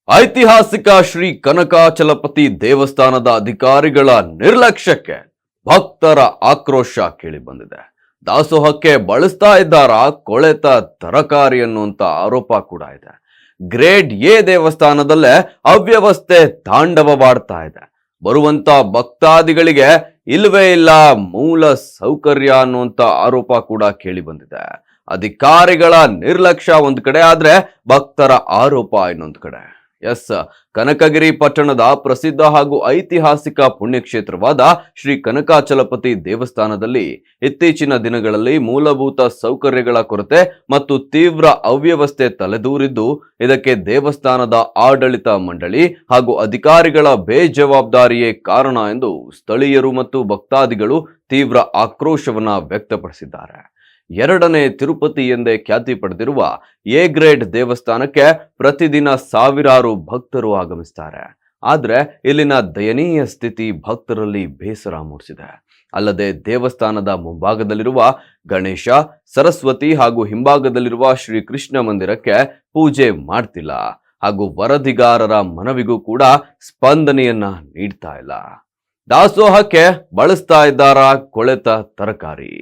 ಐತಿಹಾಸಿಕ ಶ್ರೀ ಕನಕಾಚಲಪತಿ ದೇವಸ್ಥಾನದ ಅಧಿಕಾರಿಗಳ ನಿರ್ಲಕ್ಷ್ಯಕ್ಕೆ ಭಕ್ತರ ಆಕ್ರೋಶ ಕೇಳಿಬಂದಿದೆ. ದಾಸೋಹಕ್ಕೆ ಬಳಸ್ತಾ ಇದ್ದಾರಾ ಕೊಳೆತ ತರಕಾರಿ ಅನ್ನುವಂತ ಆರೋಪ ಕೂಡ ಇದೆ. ಗ್ರೇಡ್ ಎ ದೇವಸ್ಥಾನದಲ್ಲೇ ಅವ್ಯವಸ್ಥೆ ತಾಂಡವವಾಡ್ತಾ ಇದೆ. ಬರುವಂತ ಭಕ್ತಾದಿಗಳಿಗೆ ಇಲ್ವೇ ಇಲ್ಲ ಮೂಲ ಸೌಕರ್ಯ ಅನ್ನುವಂತ ಆರೋಪ ಕೂಡ ಕೇಳಿ ಬಂದಿದೆ. ಅಧಿಕಾರಿಗಳ ನಿರ್ಲಕ್ಷ್ಯ ಒಂದು ಕಡೆ ಆದ್ರೆ ಭಕ್ತರ ಆರೋಪ ಇನ್ನೊಂದು ಕಡೆ. ಕನಕಗಿರಿ ಪಟ್ಟಣದ ಪ್ರಸಿದ್ಧ ಹಾಗೂ ಐತಿಹಾಸಿಕ ಪುಣ್ಯಕ್ಷೇತ್ರವಾದ ಶ್ರೀ ಕನಕಾಚಲಪತಿ ದೇವಸ್ಥಾನದಲ್ಲಿ ಇತ್ತೀಚಿನ ದಿನಗಳಲ್ಲಿ ಮೂಲಭೂತ ಸೌಕರ್ಯಗಳ ಕೊರತೆ ಮತ್ತು ತೀವ್ರ ಅವ್ಯವಸ್ಥೆ ತಲೆದೂರಿದ್ದು, ಇದಕ್ಕೆ ದೇವಸ್ಥಾನದ ಆಡಳಿತ ಮಂಡಳಿ ಹಾಗೂ ಅಧಿಕಾರಿಗಳ ಬೇಜವಾಬ್ದಾರಿಯೇ ಕಾರಣ ಎಂದು ಸ್ಥಳೀಯರು ಮತ್ತು ಭಕ್ತಾದಿಗಳು ತೀವ್ರ ಆಕ್ರೋಶವನ್ನ ವ್ಯಕ್ತಪಡಿಸಿದ್ದಾರೆ. ಎರಡನೇ ತಿರುಪತಿ ಎಂದೇ ಖ್ಯಾತಿ ಪಡೆದಿರುವ ಎ ಗ್ರೇಡ್ ದೇವಸ್ಥಾನಕ್ಕೆ ಪ್ರತಿದಿನ ಸಾವಿರಾರು ಭಕ್ತರು ಆಗಮಿಸ್ತಾರೆ. ಆದ್ರೆ ಇಲ್ಲಿನ ದಯನೀಯ ಸ್ಥಿತಿ ಭಕ್ತರಲ್ಲಿ ಬೇಸರ ಮೂಡಿಸಿದೆ. ಅಲ್ಲದೆ ದೇವಸ್ಥಾನದ ಮುಂಭಾಗದಲ್ಲಿರುವ ಗಣೇಶ, ಸರಸ್ವತಿ ಹಾಗೂ ಹಿಂಭಾಗದಲ್ಲಿರುವ ಶ್ರೀ ಕೃಷ್ಣ ಮಂದಿರಕ್ಕೆ ಪೂಜೆ ಮಾಡ್ತಿಲ್ಲ ಹಾಗೂ ವರದಿಗಾರರ ಮನವಿಗೂ ಕೂಡ ಸ್ಪಂದನೆಯನ್ನ ನೀಡ್ತಾ ಇಲ್ಲ. ದಾಸೋಹಕ್ಕೆ ಬಳಸ್ತಾ ಇದ್ದಾರಾ ಕೊಳೆತ ತರಕಾರಿ?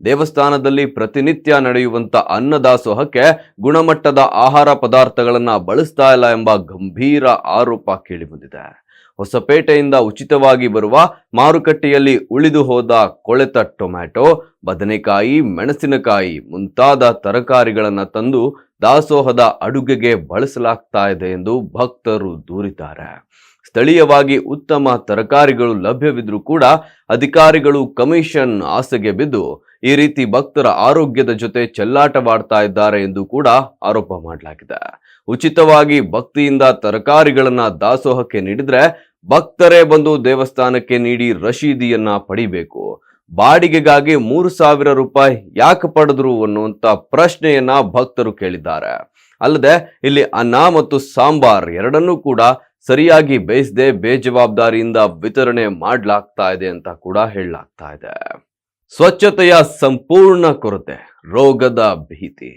ದೇವಸ್ಥಾನದಲ್ಲಿ ಪ್ರತಿನಿತ್ಯ ನಡೆಯುವಂತ ಅನ್ನದಾಸೋಹಕ್ಕೆ ಗುಣಮಟ್ಟದ ಆಹಾರ ಪದಾರ್ಥಗಳನ್ನ ಬಳಸ್ತಾ ಇಲ್ಲ ಎಂಬ ಗಂಭೀರ ಆರೋಪ ಕೇಳಿಬಂದಿದೆ. ಹೊಸಪೇಟೆಯಿಂದ ಉಚಿತವಾಗಿ ಬರುವ ಮಾರುಕಟ್ಟೆಯಲ್ಲಿ ಉಳಿದು ಹೋದ ಕೊಳೆತ ಟೊಮ್ಯಾಟೊ, ಬದನೆಕಾಯಿ, ಮೆಣಸಿನಕಾಯಿ ಮುಂತಾದ ತರಕಾರಿಗಳನ್ನ ತಂದು ದಾಸೋಹದ ಅಡುಗೆಗೆ ಬಳಸಲಾಗ್ತಾ ಇದೆ ಎಂದು ಭಕ್ತರು ದೂರಿದ್ದಾರೆ. ಸ್ಥಳೀಯವಾಗಿ ಉತ್ತಮ ತರಕಾರಿಗಳು ಲಭ್ಯವಿದ್ರೂ ಕೂಡ ಅಧಿಕಾರಿಗಳು ಕಮಿಷನ್ ಆಸೆಗೆ ಬಿದ್ದು ಈ ರೀತಿ ಭಕ್ತರ ಆರೋಗ್ಯದ ಜೊತೆ ಚೆಲ್ಲಾಟವಾಡ್ತಾ ಇದ್ದಾರೆ ಎಂದು ಕೂಡ ಆರೋಪ ಮಾಡಲಾಗಿದೆ. ಉಚಿತವಾಗಿ ಭಕ್ತಿಯಿಂದ ತರಕಾರಿಗಳನ್ನ ದಾಸೋಹಕ್ಕೆ ನೀಡಿದ್ರೆ ಭಕ್ತರೇ ಬಂದು ದೇವಸ್ಥಾನಕ್ಕೆ ನೀಡಿ ರಶೀದಿಯನ್ನ ಪಡಿಬೇಕು. ಬಾಡಿಗೆಗಾಗಿ 3,000 ರೂಪಾಯಿ ಯಾಕೆ ಪಡೆದ್ರು ಅನ್ನುವಂತ ಪ್ರಶ್ನೆಯನ್ನ ಭಕ್ತರು ಕೇಳಿದ್ದಾರೆ. ಅಲ್ಲದೆ ಇಲ್ಲಿ ಅನ್ನ ಮತ್ತು ಸಾಂಬಾರ್ ಎರಡನ್ನೂ ಕೂಡ ಸರಿಯಾಗಿ ಬೇಯಿಸದೆ ಬೇಜವಾಬ್ದಾರಿಯಿಂದ ವಿತರಣೆ ಮಾಡಲಾಗ್ತಾ ಇದೆ ಅಂತ ಕೂಡ ಹೇಳಲಾಗ್ತಾ ಇದೆ. ಸ್ವಚ್ಛತೆಯ ಸಂಪೂರ್ಣ ಕೊರತೆ, ರೋಗದ ಭೀತಿ.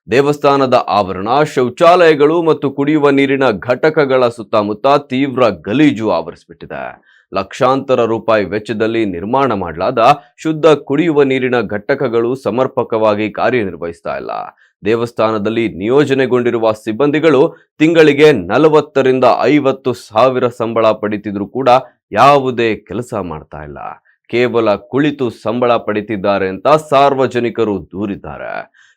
ದೇವಸ್ಥಾನದ ಆವರಣ, ಶೌಚಾಲಯಗಳು ಮತ್ತು ಕುಡಿಯುವ ನೀರಿನ ಘಟಕಗಳ ಸುತ್ತಮುತ್ತ ತೀವ್ರ ಗಲೀಜು ಆವರಿಸಿಬಿಟ್ಟಿದೆ. ಲಕ್ಷಾಂತರ ರೂಪಾಯಿ ವೆಚ್ಚದಲ್ಲಿ ನಿರ್ಮಾಣ ಮಾಡಲಾದ ಶುದ್ಧ ಕುಡಿಯುವ ನೀರಿನ ಘಟಕಗಳು ಸಮರ್ಪಕವಾಗಿ ಕಾರ್ಯನಿರ್ವಹಿಸ್ತಾ ಇಲ್ಲ. ದೇವಸ್ಥಾನದಲ್ಲಿ ನಿಯೋಜನೆಗೊಂಡಿರುವ ಸಿಬ್ಬಂದಿಗಳು ತಿಂಗಳಿಗೆ 40,000 ರಿಂದ 50,000 ಸಂಬಳ ಪಡಿತಿದ್ರು ಕೂಡ ಯಾವುದೇ ಕೆಲಸ ಮಾಡ್ತಾ ಇಲ್ಲ. ಕೇವಲ ಕುಳಿತು ಸಂಬಳ ಪಡಿತಿದ್ದಾರೆ ಅಂತ ಸಾರ್ವಜನಿಕರು ದೂರಿದ್ದಾರೆ.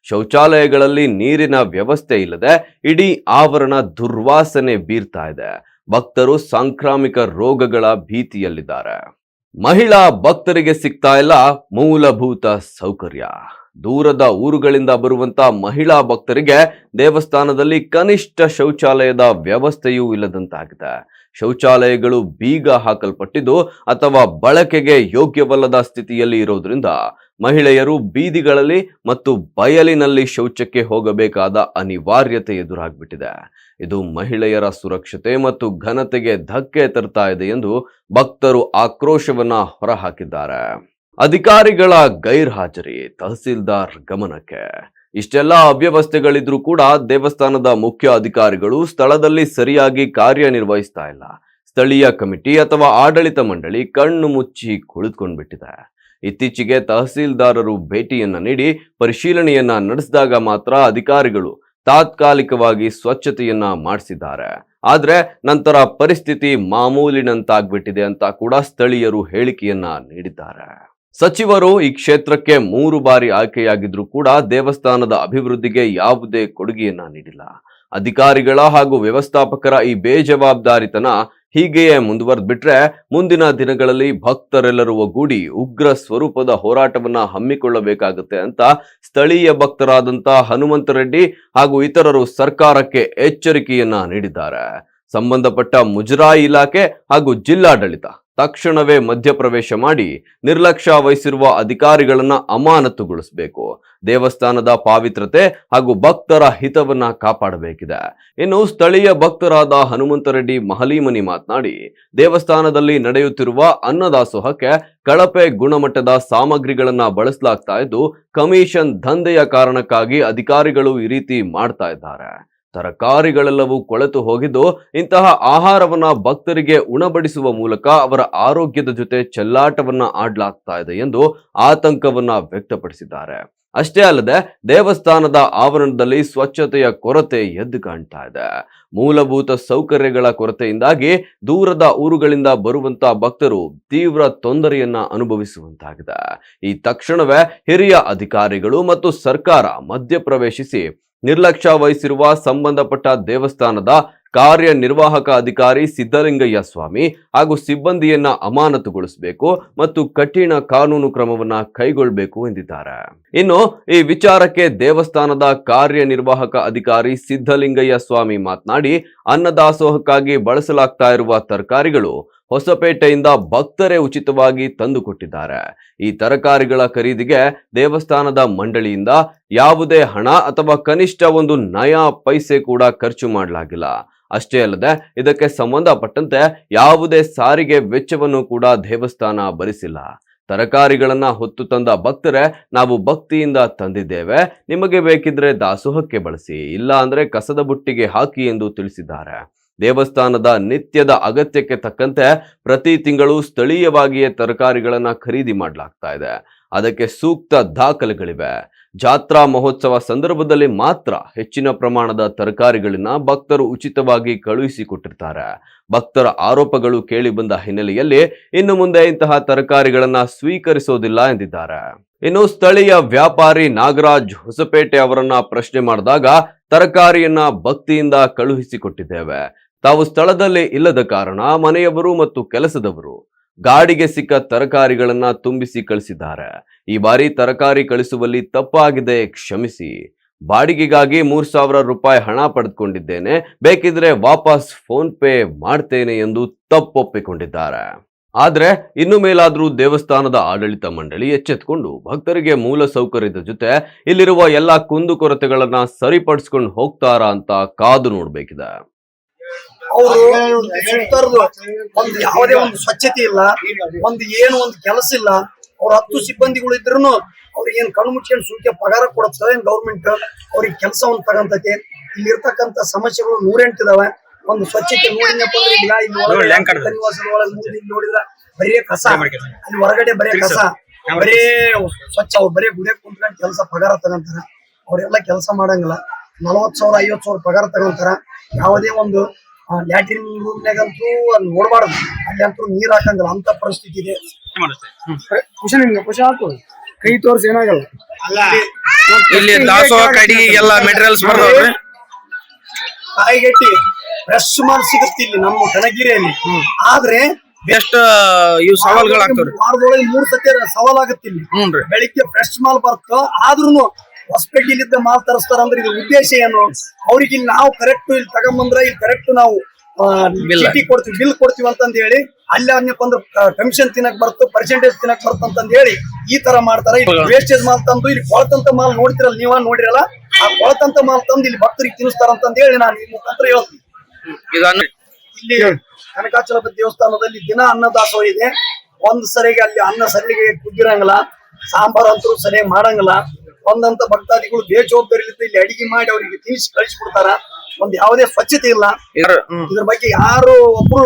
ಶೌಚಾಲಯಗಳಲ್ಲಿ ನೀರಿನ ವ್ಯವಸ್ಥೆ ಇಲ್ಲದೆ ಇಡೀ ಆವರಣ ದುರ್ವಾಸನೆ ಬೀರ್ತಾ ಇದೆ. ಭಕ್ತರು ಸಾಂಕ್ರಾಮಿಕ ರೋಗಗಳ ಭೀತಿಯಲ್ಲಿದ್ದಾರೆ. ಮಹಿಳಾ ಭಕ್ತರಿಗೆ ಸಿಗ್ತಾ ಇಲ್ಲ ಮೂಲಭೂತ ಸೌಕರ್ಯ. ದೂರದ ಊರುಗಳಿಂದ ಬರುವಂತ ಮಹಿಳಾ ಭಕ್ತರಿಗೆ ದೇವಸ್ಥಾನದಲ್ಲಿ ಕನಿಷ್ಠ ಶೌಚಾಲಯದ ವ್ಯವಸ್ಥೆಯೂ ಇಲ್ಲದಂತಾಗಿದೆ. ಶೌಚಾಲಯಗಳು ಬೀಗ ಹಾಕಲ್ಪಟ್ಟಿದ್ದು ಅಥವಾ ಬಳಕೆಗೆ ಯೋಗ್ಯವಲ್ಲದ ಸ್ಥಿತಿಯಲ್ಲಿ ಇರೋದ್ರಿಂದ ಮಹಿಳೆಯರು ಬೀದಿಗಳಲ್ಲಿ ಮತ್ತು ಬಯಲಿನಲ್ಲಿ ಶೌಚಕ್ಕೆ ಹೋಗಬೇಕಾದ ಅನಿವಾರ್ಯತೆ ಎದುರಾಗ್ಬಿಟ್ಟಿದೆ. ಇದು ಮಹಿಳೆಯರ ಸುರಕ್ಷತೆ ಮತ್ತು ಘನತೆಗೆ ಧಕ್ಕೆ ತರ್ತಾ ಇದೆ ಎಂದು ಭಕ್ತರು ಆಕ್ರೋಶವನ್ನ ಹೊರಹಾಕಿದ್ದಾರೆ. ಅಧಿಕಾರಿಗಳ ಗೈರ್ಹಾಜರಿ, ತಹಸೀಲ್ದಾರ್ ಗಮನಕ್ಕೆ. ಇಷ್ಟೆಲ್ಲ ಅವ್ಯವಸ್ಥೆಗಳಿದ್ರೂ ಕೂಡ ದೇವಸ್ಥಾನದ ಮುಖ್ಯ ಅಧಿಕಾರಿಗಳು ಸ್ಥಳದಲ್ಲಿ ಸರಿಯಾಗಿ ಕಾರ್ಯನಿರ್ವಹಿಸ್ತಾ ಇಲ್ಲ. ಸ್ಥಳೀಯ ಕಮಿಟಿ ಅಥವಾ ಆಡಳಿತ ಮಂಡಳಿ ಕಣ್ಣು ಮುಚ್ಚಿ ಕುಳಿತುಕೊಂಡ್ಬಿಟ್ಟಿದೆ. ಇತ್ತೀಚೆಗೆ ತಹಸೀಲ್ದಾರರು ಭೇಟಿಯನ್ನ ನೀಡಿ ಪರಿಶೀಲನೆಯನ್ನ ನಡೆಸಿದಾಗ ಮಾತ್ರ ಅಧಿಕಾರಿಗಳು ತಾತ್ಕಾಲಿಕವಾಗಿ ಸ್ವಚ್ಛತೆಯನ್ನ ಮಾಡಿಸಿದ್ದಾರೆ. ಆದ್ರೆ ನಂತರ ಪರಿಸ್ಥಿತಿ ಮಾಮೂಲಿನಂತಾಗ್ಬಿಟ್ಟಿದೆ ಅಂತ ಕೂಡ ಸ್ಥಳೀಯರು ಹೇಳಿಕೆಯನ್ನ ನೀಡಿದ್ದಾರೆ. ಸಚಿವರು ಈ ಕ್ಷೇತ್ರಕ್ಕೆ 3 ಬಾರಿ ಆಯ್ಕೆಯಾಗಿದ್ರೂ ಕೂಡ ದೇವಸ್ಥಾನದ ಅಭಿವೃದ್ಧಿಗೆ ಯಾವುದೇ ಕೊಡುಗೆಯನ್ನ ನೀಡಿಲ್ಲ. ಅಧಿಕಾರಿಗಳ ಹಾಗೂ ವ್ಯವಸ್ಥಾಪಕರ ಈ ಬೇಜವಾಬ್ದಾರಿತನ ಹೀಗೆಯೇ ಮುಂದುವರೆದ್ಬಿಟ್ರೆ ಮುಂದಿನ ದಿನಗಳಲ್ಲಿ ಭಕ್ತರೆಲ್ಲರೂ ಒಗ್ಗೂಡಿ ಉಗ್ರ ಸ್ವರೂಪದ ಹೋರಾಟವನ್ನ ಹಮ್ಮಿಕೊಳ್ಳಬೇಕಾಗುತ್ತೆ ಅಂತ ಸ್ಥಳೀಯ ಭಕ್ತರಾದಂತ ಹನುಮಂತ ರೆಡ್ಡಿ ಹಾಗೂ ಇತರರು ಸರ್ಕಾರಕ್ಕೆ ಎಚ್ಚರಿಕೆಯನ್ನ ನೀಡಿದ್ದಾರೆ. ಸಂಬಂಧಪಟ್ಟ ಮುಜರಾಯಿ ಇಲಾಖೆ ಹಾಗೂ ಜಿಲ್ಲಾಡಳಿತ ತಕ್ಷಣವೇ ಮಧ್ಯಪ್ರವೇಶ ಮಾಡಿ ನಿರ್ಲಕ್ಷ್ಯ ವಹಿಸಿರುವ ಅಧಿಕಾರಿಗಳನ್ನ ಅಮಾನತುಗೊಳಿಸಬೇಕು. ದೇವಸ್ಥಾನದ ಪಾವಿತ್ರತೆ ಹಾಗೂ ಭಕ್ತರ ಹಿತವನ್ನ ಕಾಪಾಡಬೇಕಿದೆ. ಇನ್ನು ಸ್ಥಳೀಯ ಭಕ್ತರಾದ ಹನುಮಂತ ರೆಡ್ಡಿ ಮಹಲಿಮನಿ ಮಾತನಾಡಿ, ದೇವಸ್ಥಾನದಲ್ಲಿ ನಡೆಯುತ್ತಿರುವ ಅನ್ನದಾಸೋಹಕ್ಕೆ ಕಳಪೆ ಗುಣಮಟ್ಟದ ಸಾಮಗ್ರಿಗಳನ್ನ ಬಳಸಲಾಗ್ತಾ ಇದ್ದು ಕಮಿಷನ್ ದಂಧೆಯ ಕಾರಣಕ್ಕಾಗಿ ಅಧಿಕಾರಿಗಳು ಈ ರೀತಿ ಮಾಡ್ತಾ ಇದ್ದಾರೆ. ತರಕಾರಿಗಳೆಲ್ಲವೂ ಕೊಳೆತು ಹೋಗಿದ್ದು, ಇಂತಹ ಆಹಾರವನ್ನ ಭಕ್ತರಿಗೆ ಉಣಬಡಿಸುವ ಮೂಲಕ ಅವರ ಆರೋಗ್ಯದ ಜೊತೆ ಚೆಲ್ಲಾಟವನ್ನ ಆಡ್ಲಾಗ್ತಾ ಇದೆ ಎಂದು ಆತಂಕವನ್ನ ವ್ಯಕ್ತಪಡಿಸಿದ್ದಾರೆ. ಅಷ್ಟೇ ಅಲ್ಲದೆ ದೇವಸ್ಥಾನದ ಆವರಣದಲ್ಲಿ ಸ್ವಚ್ಛತೆಯ ಕೊರತೆ ಎದ್ದು ಕಾಣ್ತಾ ಇದೆ. ಮೂಲಭೂತ ಸೌಕರ್ಯಗಳ ಕೊರತೆಯಿಂದಾಗಿ ದೂರದ ಊರುಗಳಿಂದ ಬರುವಂತ ಭಕ್ತರು ತೀವ್ರ ತೊಂದರೆಯನ್ನ ಅನುಭವಿಸುವಂತಾಗಿದೆ. ಈ ತಕ್ಷಣವೇ ಹಿರಿಯ ಅಧಿಕಾರಿಗಳು ಮತ್ತು ಸರ್ಕಾರ ಮಧ್ಯಪ್ರವೇಶಿಸಿ ನಿರ್ಲಕ್ಷ್ಯ ವಹಿಸಿರುವ ಸಂಬಂಧಪಟ್ಟ ದೇವಸ್ಥಾನದ ಕಾರ್ಯನಿರ್ವಾಹಕ ಅಧಿಕಾರಿ ಸಿದ್ದಲಿಂಗಯ್ಯ ಸ್ವಾಮಿ ಹಾಗೂ ಸಿಬ್ಬಂದಿಯನ್ನ ಅಮಾನತುಗೊಳಿಸಬೇಕು ಮತ್ತು ಕಠಿಣ ಕಾನೂನು ಕ್ರಮವನ್ನ ಕೈಗೊಳ್ಳಬೇಕು ಎಂದಿದ್ದಾರೆ. ಇನ್ನು ಈ ವಿಚಾರಕ್ಕೆ ದೇವಸ್ಥಾನದ ಕಾರ್ಯನಿರ್ವಾಹಕ ಅಧಿಕಾರಿ ಸಿದ್ದಲಿಂಗಯ್ಯ ಸ್ವಾಮಿ ಮಾತನಾಡಿ, ಅನ್ನದಾಸೋಹಕ್ಕಾಗಿ ಬಳಸಲಾಗ್ತಾ ಇರುವ ತರಕಾರಿಗಳು ಹೊಸಪೇಟೆಯಿಂದ ಭಕ್ತರೇ ಉಚಿತವಾಗಿ ತಂದುಕೊಟ್ಟಿದ್ದಾರೆ. ಈ ತರಕಾರಿಗಳ ಖರೀದಿಗೆ ದೇವಸ್ಥಾನದ ಮಂಡಳಿಯಿಂದ ಯಾವುದೇ ಹಣ ಅಥವಾ ಕನಿಷ್ಠ ಒಂದು ನಯಾ ಪೈಸೆ ಕೂಡ ಖರ್ಚು ಮಾಡಲಾಗಿಲ್ಲ. ಅಷ್ಟೇ ಅಲ್ಲದೆ ಇದಕ್ಕೆ ಸಂಬಂಧಪಟ್ಟಂತೆ ಯಾವುದೇ ಸಾರಿಗೆ ವೆಚ್ಚವನ್ನು ಕೂಡ ದೇವಸ್ಥಾನ ಭರಿಸಿಲ್ಲ. ತರಕಾರಿಗಳನ್ನ ಹೊತ್ತು ತಂದ ಭಕ್ತರೇ, ನಾವು ಭಕ್ತಿಯಿಂದ ತಂದಿದ್ದೇವೆ, ನಿಮಗೆ ಬೇಕಿದ್ರೆ ದಾಸೋಹಕ್ಕೆ ಬಳಸಿ, ಇಲ್ಲ ಅಂದ್ರೆ ಕಸದ ಬುಟ್ಟಿಗೆ ಹಾಕಿ ಎಂದು ತಿಳಿಸಿದ್ದಾರೆ. ದೇವಸ್ಥಾನದ ನಿತ್ಯದ ಅಗತ್ಯಕ್ಕೆ ತಕ್ಕಂತೆ ಪ್ರತಿ ತಿಂಗಳು ಸ್ಥಳೀಯವಾಗಿಯೇ ತರಕಾರಿಗಳನ್ನ ಖರೀದಿ ಮಾಡಲಾಗ್ತಾ ಇದೆ. ಅದಕ್ಕೆ ಸೂಕ್ತ ದಾಖಲೆಗಳಿವೆ. ಜಾತ್ರಾ ಮಹೋತ್ಸವ ಸಂದರ್ಭದಲ್ಲಿ ಮಾತ್ರ ಹೆಚ್ಚಿನ ಪ್ರಮಾಣದ ತರಕಾರಿಗಳನ್ನ ಭಕ್ತರು ಉಚಿತವಾಗಿ ಕಳುಹಿಸಿಕೊಟ್ಟಿರ್ತಾರೆ. ಭಕ್ತರ ಆರೋಪಗಳು ಕೇಳಿ ಬಂದ ಹಿನ್ನೆಲೆಯಲ್ಲಿ ಇನ್ನು ಮುಂದೆ ಇಂತಹ ತರಕಾರಿಗಳನ್ನ ಸ್ವೀಕರಿಸೋದಿಲ್ಲ ಎಂದಿದ್ದಾರೆ. ಇನ್ನು ಸ್ಥಳೀಯ ವ್ಯಾಪಾರಿ ನಾಗರಾಜ್ ಹೊಸಪೇಟೆ ಅವರನ್ನ ಪ್ರಶ್ನೆ ಮಾಡಿದಾಗ, ತರಕಾರಿಯನ್ನ ಭಕ್ತಿಯಿಂದ ಕಳುಹಿಸಿಕೊಟ್ಟಿದ್ದೇವೆ. ತಾವು ಸ್ಥಳದಲ್ಲಿ ಇಲ್ಲದ ಕಾರಣ ಮನೆಯವರು ಮತ್ತು ಕೆಲಸದವರು ಗಾಡಿಗೆ ಸಿಕ್ಕ ತರಕಾರಿಗಳನ್ನ ತುಂಬಿಸಿ ಕಳಿಸಿದ್ದಾರೆ. ಈ ಬಾರಿ ತರಕಾರಿ ಕಳಿಸುವಲ್ಲಿ ತಪ್ಪಾಗಿದೆ, ಕ್ಷಮಿಸಿ. ಬಾಡಿಗೆಗಾಗಿ 3,000 ರೂಪಾಯಿ ಹಣ ಪಡೆದುಕೊಂಡಿದ್ದೇನೆ, ಬೇಕಿದ್ರೆ ವಾಪಸ್ ಫೋನ್ ಪೇ ಮಾಡ್ತೇನೆ ಎಂದು ತಪ್ಪೊಪ್ಪಿಕೊಂಡಿದ್ದಾರೆ. ಆದ್ರೆ ಇನ್ನು ಮೇಲಾದ್ರೂ ದೇವಸ್ಥಾನದ ಆಡಳಿತ ಮಂಡಳಿ ಎಚ್ಚೆತ್ತುಕೊಂಡು ಭಕ್ತರಿಗೆ ಮೂಲ ಸೌಕರ್ಯದ ಜೊತೆ ಇಲ್ಲಿರುವ ಎಲ್ಲಾ ಕುಂದುಕೊರತೆಗಳನ್ನ ಸರಿಪಡಿಸ್ಕೊಂಡು ಹೋಗ್ತಾರಾ ಅಂತ ಕಾದು ನೋಡ್ಬೇಕಿದೆ. ಅವರು ಸುತ್ತರದು ಒಂದು ಯಾವುದೇ ಒಂದು ಸ್ವಚ್ಛತೆ ಇಲ್ಲ, ಒಂದು ಕೆಲಸ ಇಲ್ಲ. ಅವ್ರ 10 ಸಿಬ್ಬಂದಿಗಳು ಇದ್ರು ಅವ್ರಿಗೆ ಏನ್ ಕಣ್ಣು ಮುಚ್ಕೊಂಡು ಸುಮ್ಕೆ ಪಗಾರ ಕೊಡುತ್ತೆ ಗೌರ್ಮೆಂಟ್, ಅವ್ರಿಗೆ ಕೆಲಸವನ್ನು ತಗಂತೈತಿ. ಇಲ್ಲಿ ಇರ್ತಕ್ಕಂತ ಸಮಸ್ಯೆಗಳು 108 ಇದಾವೆ. ಒಂದು ಸ್ವಚ್ಛತೆ ನೋಡಿನಪ್ಪ ಅಂದ್ರೆ ನೋಡಿದ್ರ ಬರೀ ಕಸ, ಅಲ್ಲಿ ಹೊರಗಡೆ ಬರೀ ಕಸ, ಬರೀ ಸ್ವಚ್ಛ. ಅವ್ರು ಬರೀ ಗುಡಿಯಾಗ ಕುಂತ್ಕೊಂಡು ಕೆಲಸ ಪಗಾರ ತಗಂತಾರ. ಅವ್ರೆಲ್ಲ ಕೆಲಸ ಮಾಡಂಗಿಲ್ಲ. 40,000 50,000 ಪಗಾರ ತಗೊಂತಾರ. ಯಾವುದೇ ಒಂದು ಲ್ಯಾಟ್ರಿನ್ ರೂಮ್ನಾಗಂತೂ ಅಲ್ಲಿ ನೋಡ್ಬಾರ್ದು, ಅಲ್ಲಿ ಅಂತೂ ನೀರ್ ಹಾಕಂಗಿಲ್ಲ, ಅಂತ ಪರಿಸ್ಥಿತಿ ಇದೆ. ಖುಷಿ ಆಯ್ತು, ಕೈ ತೋರ್ಸಿ ಏನಾಗಲ್ಲ. ಇಲ್ಲಿ ದಾಸೋಹ ಕಡಿಗೆ ಎಲ್ಲ ಮೆಟೀರಿಯಲ್ಸ್ ಬರ್ತಾವ್ರಿ. ಕಾಯಿಗಟ್ಟಿ ಫ್ರೆಶ್ ಮಾಲ್ ಸಿಗುತ್ತೆ ಇಲ್ಲಿ ನಮ್ಮ ಕನಗಿರಿಯಲ್ಲಿ. ಆದ್ರೆ ಎಷ್ಟು ಇವು ಸವಾಲ್ಗಳಾಗ್ತಾವ್ರಿ. ವಾರದೊಳಗೆ 3 ಸತಿ ಸವಾಲಾಗುತ್ತೆ ಇಲ್ಲಿ. ಬೆಳಿಗ್ಗೆ ಫ್ರೆಶ್ ಮಾಲ್ ಬರ್ತ, ಆದ್ರೂ ಹೊಸಪೇಟೆಲಿದ್ದ ಮಾಲ್ ತರಿಸ್ತಾರ. ಅಂದ್ರೆ ಇದು ಉದ್ದೇಶ ಏನು? ಅವ್ರಿಗೆ ಇಲ್ಲಿ ನಾವು ಕರೆಕ್ಟ್ ಇಲ್ಲಿ ತಗೊಂಬಂದ್ರೆ ಇಲ್ಲಿ ಕರೆಕ್ಟ್ ನಾವು ಚೀಟಿ ಕೊಡ್ತೀವಿ, ಬಿಲ್ ಕೊಡ್ತೀವಿ ಅಂತಂದ ಹೇಳಿ, ಅಲ್ಲಿ ಅನ್ನಪ್ಪ ಅಂದ್ರೆ ಕಮಿಷನ್ ತಿನ್ನಕ್ ಬರ್ತು, ಪರ್ಸೆಂಟೇಜ್ ತಿನ್ನಕ್ ಬರ್ತಂತಂದ ಹೇಳಿ ಈ ತರ ಮಾಡ್ತಾರ. ಇಲ್ಲಿ ವೇಸ್ಟೇಜ್ ಮಾಲ್ ತಂದು ಇಲ್ಲಿ ಕೊಳತಂತ ಮಾಲ್ ನೋಡ್ತಿರಲ್ಲ, ನೀವ ನೋಡಿರಲ್ಲ, ಆ ಕೊಳತಂತ ಮಾಲ್ ತಂದು ಇಲ್ಲಿ ಭಕ್ತರಿಗೆ ತಿನ್ನಿಸ್ತಾರ ಅಂತಂದ ಹೇಳಿ ನಾನು ಈ ಮುಖಾಂತರ ಹೇಳ್ತೀನಿ. ಇಲ್ಲಿ ಕನಕಾಚಲಪತಿ ದೇವಸ್ಥಾನದಲ್ಲಿ ದಿನ ಅನ್ನದಾಸೋಹ ಇದೆ. ಒಂದ್ ಸರಿಗೆ ಅಲ್ಲಿ ಅನ್ನ ಸರಿಗೆ ಕುದ್ದಿರಂಗಿಲ್ಲ, ಸಾಂಬಾರ್ ಅಂತೂ ಸರಿಯಾಗಿ ಮಾಡಂಗಿಲ್ಲ. ಒಂದಂತ ಭಕ್ತಾದಿಗಳು ಬೇಜವಾಬ್ದಾರಿಲಿದ್ದು ಇಲ್ಲಿ ಅಡಿಗೆ ಮಾಡಿ ಅವರಿಗೆ ತಿನ್ನಿಸಿ ಕಳಿಸ್ಬಿಡ್ತಾರ. ಒಂದ್ ಯಾವುದೇ ಸ್ವಚ್ಛತೆ ಇಲ್ಲ. ಇದ್ರ ಬಗ್ಗೆ ಯಾರು ಒಬ್ರು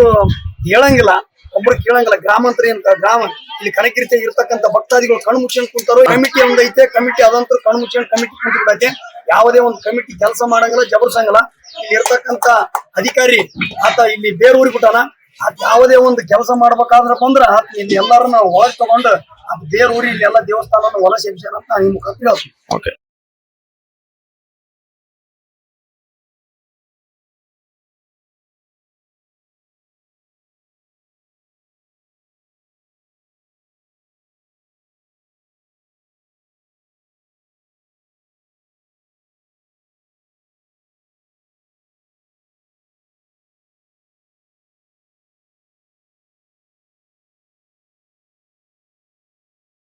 ಹೇಳಂಗಿಲ್ಲ, ಒಬ್ರು ಕೇಳಂಗಿಲ್ಲ. ಗ್ರಾಮಾಂತರ ಅಂತ ಗ್ರಾಮ ಇಲ್ಲಿ ಕನಕಿರಿತ ಇರ್ತಕ್ಕಂಥ ಭಕ್ತಾದಿಗಳು ಕಣ್ಣು ಮುಚ್ಕೊಂಡು ಕುಂತಾರೋ. ಕಮಿಟಿ ಒಂದೈತೆ, ಕಮಿಟಿ ಅದಂತೂ ಕಣ್ಣು ಮುಚ್ಕೊಂಡು ಕಮಿಟಿ ಕುಂತಿಬಿಡತ್ತೆ. ಯಾವುದೇ ಒಂದು ಕಮಿಟಿ ಕೆಲಸ ಮಾಡಂಗಿಲ್ಲ, ಜಬರ್ಸಂಗಿಲ್ಲ. ಇಲ್ಲಿ ಇರ್ತಕ್ಕಂಥ ಅಧಿಕಾರಿ ಆತ ಇಲ್ಲಿ ಬೇರೆ ಊರಿಗೆ ಬಿಟ್ಟಾನ. ಯಾವುದೇ ಒಂದು ಕೆಲಸ ಮಾಡ್ಬೇಕಾದ್ರಪ್ಪ ಅಂದ್ರ ಇಲ್ಲಿ ಎಲ್ಲಾರು ನಾವು ಒಳಗೆ ತಗೊಂಡು ಅದು ಬೇರೆ ಊರಿ ಇಲ್ಲಿ ಎಲ್ಲ ದೇವಸ್ಥಾನ ಹೊಲ ಸೇವಿಸ್ಯಾರ ಅಂತ ಈ ಮುಖಾಂತರ ಹೇಳ್ತೀನಿ.